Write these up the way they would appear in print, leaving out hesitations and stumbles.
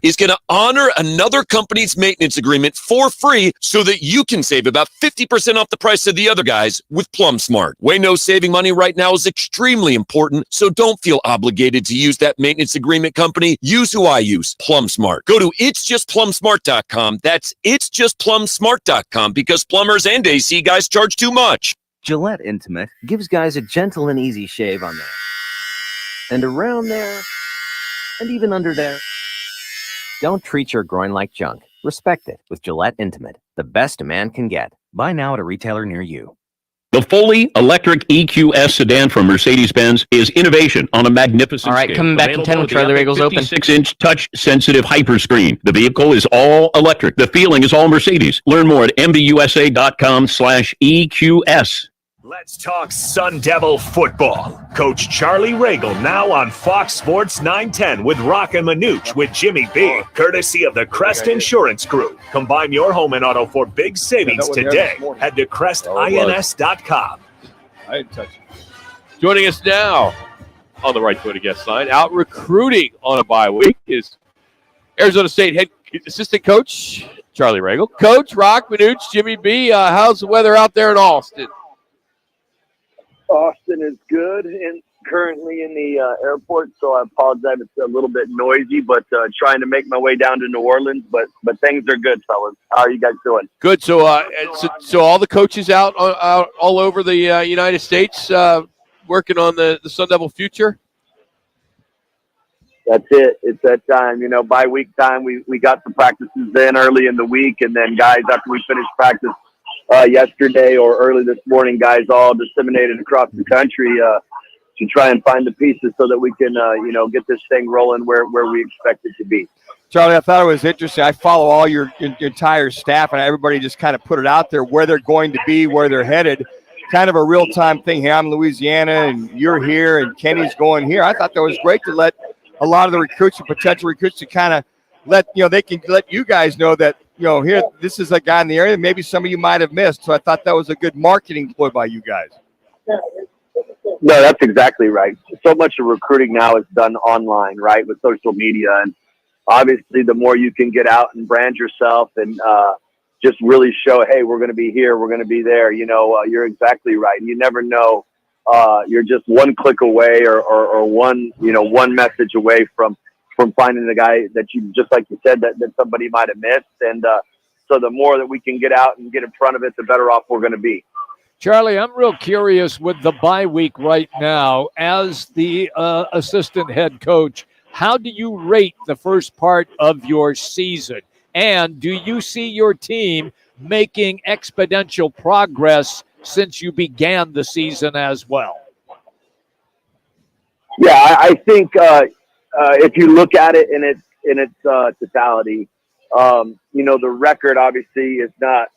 is going to honor another company's maintenance agreement for free so that you can save about 50% off the price of the other guys with Plum Smart. We know saving money right now is extremely important, so don't feel obligated to use that maintenance agreement company. Use who I use, Plum Smart. Go to itsjustplumsmart.com. That's itsjustplumsmart.com because plumbers and AC guys charge too much. Gillette Intimate gives guys a gentle and easy shave on there, and around there, and even under there. Don't treat your groin like junk. Respect it with Gillette Intimate, the best a man can get. Buy now at a retailer near you. The fully electric EQS sedan from Mercedes-Benz is innovation on a magnificent scale. All right, coming back in 10 with Charlie Ragle's open. 56-inch touch-sensitive hyperscreen. The vehicle is all electric. The feeling is all Mercedes. Learn more at mbusa.com/EQS. Let's talk Sun Devil football. Coach Charlie Ragle now on Fox Sports 910 with Rock and Manooch with Jimmy B, courtesy of the Crest Insurance Group. Combine your home and auto for big savings today. Head to crestins.com. I didn't touch it. Joining us now on the Right Foot Guest line, out recruiting on a bye week, is Arizona State head assistant coach Charlie Ragle. Coach Rock, Manooch, Jimmy B, how's the weather out there in Austin? Austin is good and currently in the airport, so I apologize. It's a little bit noisy, but trying to make my way down to New Orleans. But things are good, fellas. How are you guys doing? Good. So all the coaches out all over the United States working on the Sun Devil future. That's it. It's that time. Bye week time. We got the practices in early in the week, and then guys, after we finish practice yesterday or early this morning, guys all disseminated across the country to try and find the pieces so that we can, get this thing rolling where we expect it to be. Charlie, I thought it was interesting. I follow all your entire staff, and everybody just kind of put it out there where they're going to be, where they're headed. Kind of a real-time thing. Hey, I'm in Louisiana, and you're here, and Kenny's going here. I thought that was great to let a lot of the recruits and potential recruits to kind of let, they can let you guys know that, here, this is a guy in the area that maybe some of you might have missed. So I thought that was a good marketing ploy by you guys. No, that's exactly right. So much of recruiting now is done online, right, with social media. And obviously, the more you can get out and brand yourself and just really show, hey, we're going to be here, we're going to be there, you're exactly right. You never know. You're just one click away or one message away from finding the guy that you, just like you said, that somebody might have missed. And so the more that we can get out and get in front of it, the better off we're going to be. Charlie, I'm real curious with the bye week right now. As the assistant head coach, how do you rate the first part of your season? And do you see your team making exponential progress since you began the season as well? Yeah, I think if you look at it in its totality, the record obviously is not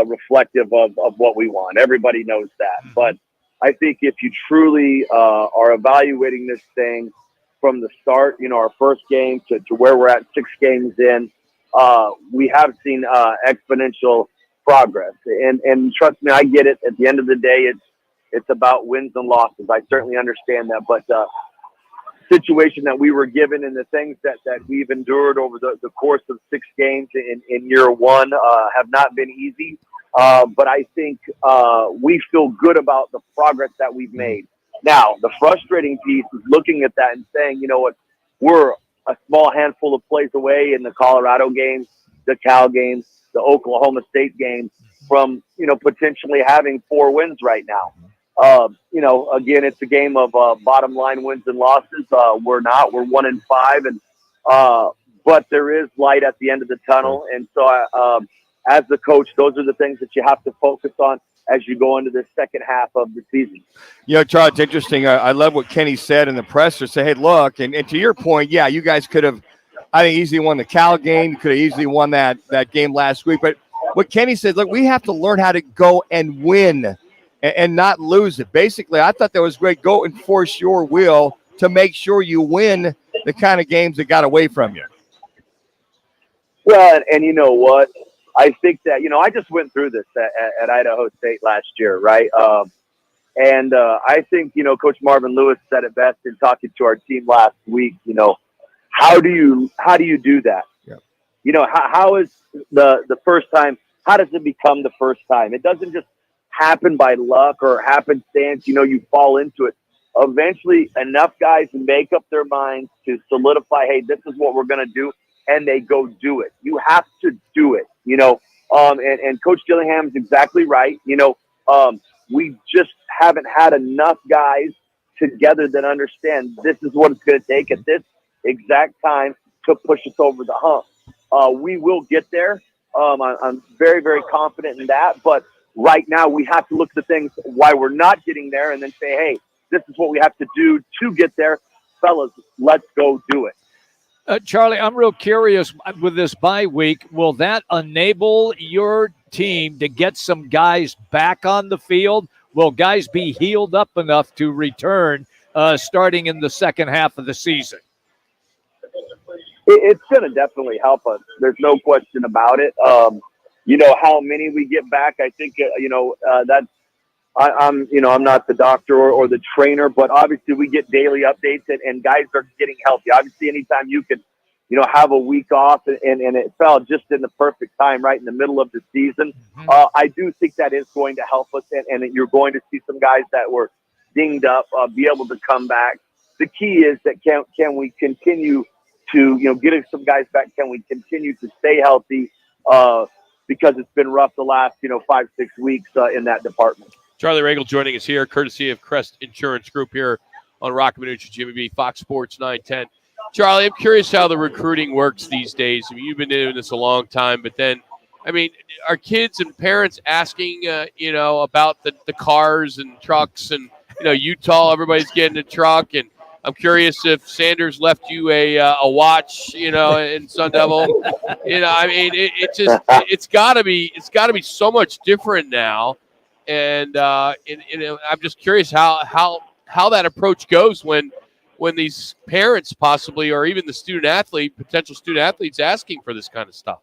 reflective of what we want. Everybody knows that. But I think if you truly are evaluating this thing from the start, our first game to where we're at 6 games in, we have seen exponential progress. And trust me, I get it. At the end of the day, it's about wins and losses. I certainly understand that. But situation that we were given and the things that we've endured over the course of 6 games in year one have not been easy. But I think we feel good about the progress that we've made. Now, the frustrating piece is looking at that and saying, you know what, we're a small handful of plays away in the Colorado game, the Cal game, the Oklahoma State game from, potentially having 4 wins right now. Again, it's a game of bottom line wins and losses. We're 1-5, and but there is light at the end of the tunnel. And so, as the coach, those are the things that you have to focus on as you go into the second half of the season. Charlie, it's interesting. I love what Kenny said in the presser. Say, hey, look, and to your point, yeah, you guys could have, I think, easily won the Cal game. You could have easily won that game last week. But what Kenny said, look, we have to learn how to go and win and not lose it. Basically, I thought that was great. Go and force your will to make sure you win the kind of games that got away from you. Well, and you know what? I think that, I just went through this at Idaho State last year, right? I think, Coach Marvin Lewis said it best in talking to our team last week. how do you do that? Yeah. You know, how is the first time? How does it become the first time? It doesn't just happen by luck or happenstance. You know, you fall into it. Eventually, enough guys make up their minds to solidify, hey, this is what we're going to do, and they go do it. You have to do it, you know. And Coach Gillingham is exactly right. You know, we just haven't had enough guys together that understand this is what it's going to take at this exact time to push us over the hump. We will get there. I'm very, very confident in that. But right now, we have to look at the things why we're not getting there and then say, hey, this is what we have to do to get there. Fellas, let's go do it. Charlie, I'm real curious with this bye week. Will that enable your team to get some guys back on the field? Will guys be healed up enough to return starting in the second half of the season? It's going to definitely help us. There's no question about it. You know, how many we get back, I think, that's, I'm not the doctor or the trainer, but obviously we get daily updates and guys are getting healthy. Obviously, anytime you can, have a week off and it fell just in the perfect time, right in the middle of the season. I do think that is going to help us and you're going to see some guys that were dinged up be able to come back. The key is that can we continue to, getting some guys back? Can we continue to stay healthy? Because it's been rough the last, 5-6 weeks in that department. Charlie Ragle joining us here, courtesy of Crest Insurance Group here on Rock and Manucci, Jimmy B, Fox Sports 910. Charlie, I'm curious how the recruiting works these days. I mean, you've been doing this a long time, but then, I mean, are kids and parents asking, about the cars and trucks and, Utah, everybody's getting a truck. And I'm curious if Sanders left you a watch, in Sun Devil. I mean, it's gotta be so much different now. And I'm just curious how that approach goes when these parents possibly, or even the potential student athletes asking for this kind of stuff.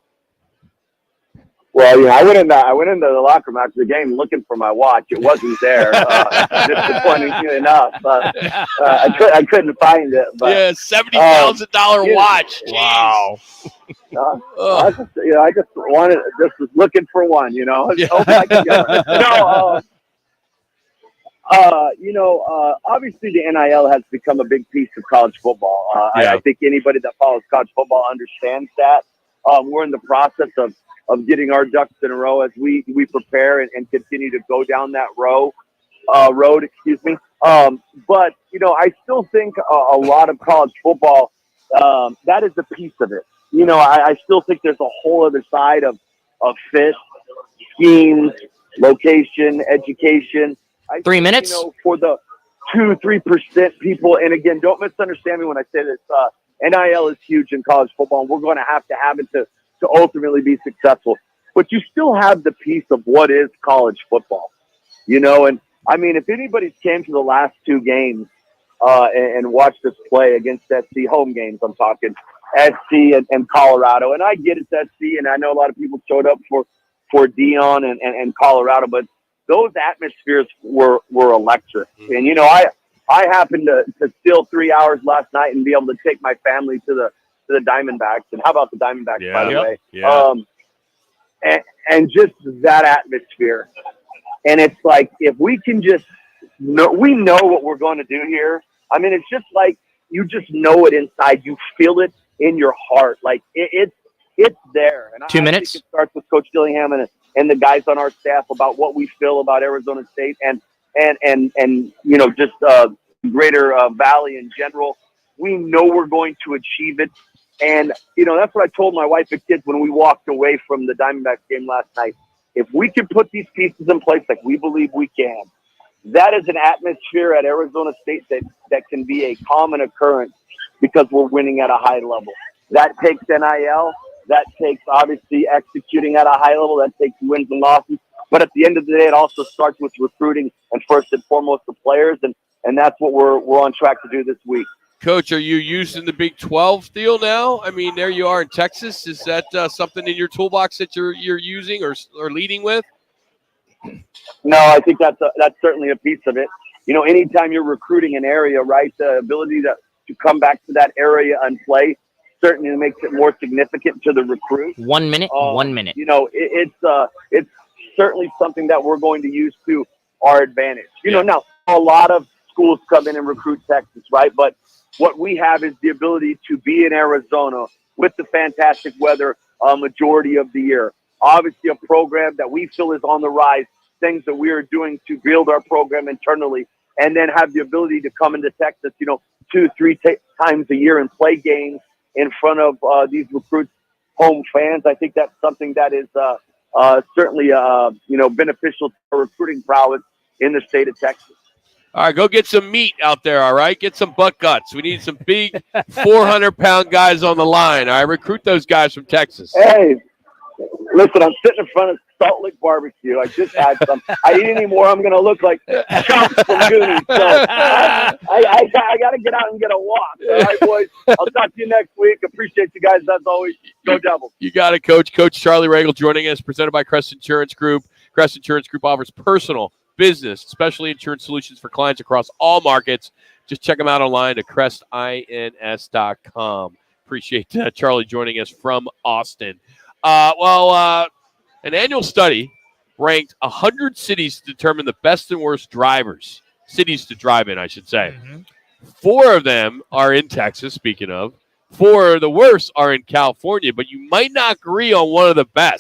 Well, I went into the locker room after the game looking for my watch. It wasn't there. Disappointing enough. I couldn't find it. But, yeah, $70,000 watch. Jeez. Wow. I just was looking for one. Yeah. Hope I can get one. Obviously the NIL has become a big piece of college football. I think anybody that follows college football understands that. We're in the process of getting our ducks in a row as we prepare and continue to go down that road. But I still think a lot of college football, that is a piece of it. I still think there's a whole other side of fit, schemes, location, education. 3 minutes? For the 2-3% people, and again, don't misunderstand me when I say this, NIL is huge in college football, and we're going to have it to ultimately be successful. But you still have the piece of what is college football, and I mean, if anybody's came to the last 2 games and watched us play against SC, home games, I'm talking SC and Colorado, and I get it's SC, and I know a lot of people showed up for Dion and Colorado, but those atmospheres were electric. And, I happened to steal 3 hours last night and be able to take my family to the Diamondbacks. And how about the Diamondbacks, by the way? Yeah. And just that atmosphere. And it's like, if we can just we know what we're going to do here. I mean, it's just like, you just know it inside. You feel it in your heart. Like it's there. And 2 minutes. I think it starts with Coach Gillingham and the guys on our staff about what we feel about Arizona State and just Greater Valley in general. We know we're going to achieve it. And, that's what I told my wife and kids when we walked away from the Diamondbacks game last night. If we can put these pieces in place like we believe we can, that is an atmosphere at Arizona State that can be a common occurrence because we're winning at a high level. That takes NIL. That takes, obviously, executing at a high level. That takes wins and losses. But at the end of the day, it also starts with recruiting and first and foremost the players. And that's what we're on track to do this week. Coach, are you using the Big 12 deal now? I mean, there you are in Texas. Is that something in your toolbox that you're using or leading with? No, I think that's certainly a piece of it. Anytime you're recruiting an area, right, the ability to come back to that area and play certainly makes it more significant to the recruit. 1 minute, 1 minute. You know, it's certainly something that we're going to use to our advantage. You know, now a lot of schools come in and recruit Texas, right? But what we have is the ability to be in Arizona with the fantastic weather majority of the year. Obviously, a program that we feel is on the rise, things that we are doing to build our program internally, and then have the ability to come into Texas, you know, 2-3 times a year and play games in front of these recruits' home fans. I think that's something that is certainly, you know, beneficial to recruiting prowess in the state of Texas. All right, go get some meat out there, all right? Get some butt guts. We need some big 400-pound guys on the line, all right? Recruit those guys from Texas. Hey, listen, I'm sitting in front of Salt Lick Barbecue. I just had some. I eat any more, I'm going to look like Chump from Goonies. So I got to get out and get a walk. All right, boys? I'll talk to you next week. Appreciate you guys, as always. Go Devils. You got it, Coach. Coach Charlie Ragle joining us, presented by Crest Insurance Group. Crest Insurance Group offers personal, business, specialty insurance solutions for clients across all markets. Just check them out online at crestins.com. Appreciate Charlie joining us from Austin. An annual study ranked 100 cities to determine the best and worst cities to drive in, I should say. 4 of them are in Texas, speaking of. 4 of the worst are in California, but you might not agree on one of the best.